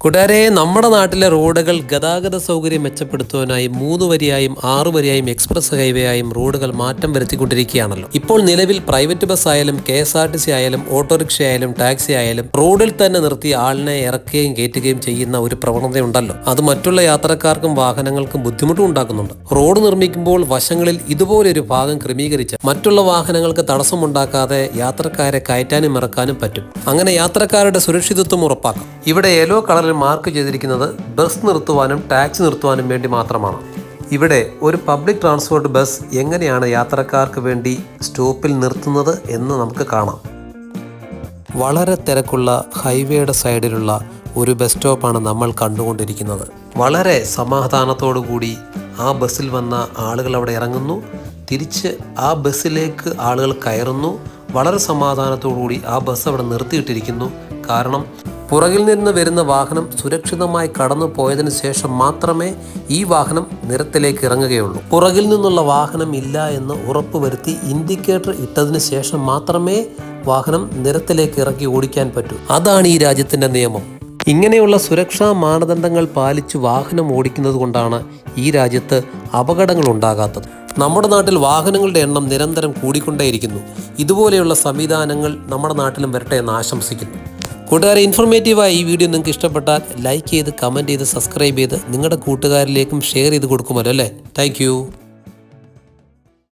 കൂട്ടുകാരെ, നമ്മുടെ നാട്ടിലെ റോഡുകൾ ഗതാഗത സൗകര്യം മെച്ചപ്പെടുത്തുവാനായി 3 വരിയായും 6 വരിയായും എക്സ്പ്രസ് ഹൈവേ ആയും റോഡുകൾ മാറ്റം വരുത്തിക്കൊണ്ടിരിക്കുകയാണല്ലോ. ഇപ്പോൾ നിലവിൽ പ്രൈവറ്റ് ബസ് ആയാലും KSRTC ആയാലും ഓട്ടോറിക്ഷ ആയാലും ടാക്സി ആയാലും റോഡിൽ തന്നെ നിർത്തി ആളിനെ ഇറക്കുകയും കയറ്റുകയും ചെയ്യുന്ന ഒരു പ്രവണതയുണ്ടല്ലോ. അത് മറ്റുള്ള യാത്രക്കാർക്കും വാഹനങ്ങൾക്കും ബുദ്ധിമുട്ടും ഉണ്ടാക്കുന്നുണ്ട്. റോഡ് നിർമ്മിക്കുമ്പോൾ വശങ്ങളിൽ ഇതുപോലൊരു ഭാഗം ക്രമീകരിച്ച് മറ്റുള്ള വാഹനങ്ങൾക്ക് തടസ്സമുണ്ടാക്കാതെ യാത്രക്കാരെ കയറ്റാനും ഇറക്കാനും പറ്റും. അങ്ങനെ യാത്രക്കാരുടെ സുരക്ഷിതത്വം ഉറപ്പാക്കാം. ഇവിടെ യെല്ലോ കളറിൽ മാർക്ക് ചെയ്തിരിക്കുന്നത് ബസ് നിർത്തുവാനും ടാക്സി നിർത്തുവാനും വേണ്ടി മാത്രമാണ്. ഇവിടെ ഒരു പബ്ലിക് ട്രാൻസ്പോർട്ട് ബസ് എങ്ങനെയാണ് യാത്രക്കാർക്ക് വേണ്ടി സ്റ്റോപ്പിൽ നിർത്തുന്നത് എന്ന് നമുക്ക് കാണാം. വളരെ തിരക്കുള്ള ഹൈവേയുടെ സൈഡിലുള്ള ഒരു ബസ് സ്റ്റോപ്പാണ് നമ്മൾ കണ്ടുകൊണ്ടിരിക്കുന്നത്. വളരെ സമാധാനത്തോടു കൂടി ആ ബസ്സിൽ വന്ന ആളുകൾ അവിടെ ഇറങ്ങുന്നു, തിരിച്ച് ആ ബസ്സിലേക്ക് ആളുകൾ കയറുന്നു. വളരെ സമാധാനത്തോടു കൂടി ആ ബസ് അവിടെ നിർത്തിയിട്ടിരിക്കുന്നു. കാരണം പുറകിൽ നിന്ന് വരുന്ന വാഹനം സുരക്ഷിതമായി കടന്നു പോയതിനു ശേഷം മാത്രമേ ഈ വാഹനം നിരത്തിലേക്ക് ഇറങ്ങുകയുള്ളൂ. പുറകിൽ നിന്നുള്ള വാഹനം ഇല്ല എന്ന് ഉറപ്പുവരുത്തി ഇൻഡിക്കേറ്റർ ഇട്ടതിന് ശേഷം മാത്രമേ വാഹനം നിരത്തിലേക്ക് ഇറക്കി ഓടിക്കാൻ പറ്റൂ. അതാണ് ഈ രാജ്യത്തിൻ്റെ നിയമം. ഇങ്ങനെയുള്ള സുരക്ഷാ മാനദണ്ഡങ്ങൾ പാലിച്ച് വാഹനം ഓടിക്കുന്നത് കൊണ്ടാണ് ഈ രാജ്യത്ത് അപകടങ്ങൾ ഉണ്ടാകാത്തത്. നമ്മുടെ നാട്ടിൽ വാഹനങ്ങളുടെ എണ്ണം നിരന്തരം കൂടിക്കൊണ്ടേയിരിക്കുന്നു. ഇതുപോലെയുള്ള സംവിധാനങ്ങൾ നമ്മുടെ നാട്ടിലും വരട്ടെ എന്ന് ആശംസിക്കുന്നു. കൂട്ടുകാരെ, ഇൻഫോർമേറ്റീവായ ഈ വീഡിയോ നിങ്ങൾക്ക് ഇഷ്ടപ്പെട്ടാൽ ലൈക്ക് ചെയ്ത്, കമൻറ്റ് ചെയ്ത്, സബ്സ്ക്രൈബ് ചെയ്ത് നിങ്ങളുടെ കൂട്ടുകാരിലേക്കും ഷെയർ ചെയ്ത് കൊടുക്കുമല്ലോ അല്ലേ. താങ്ക്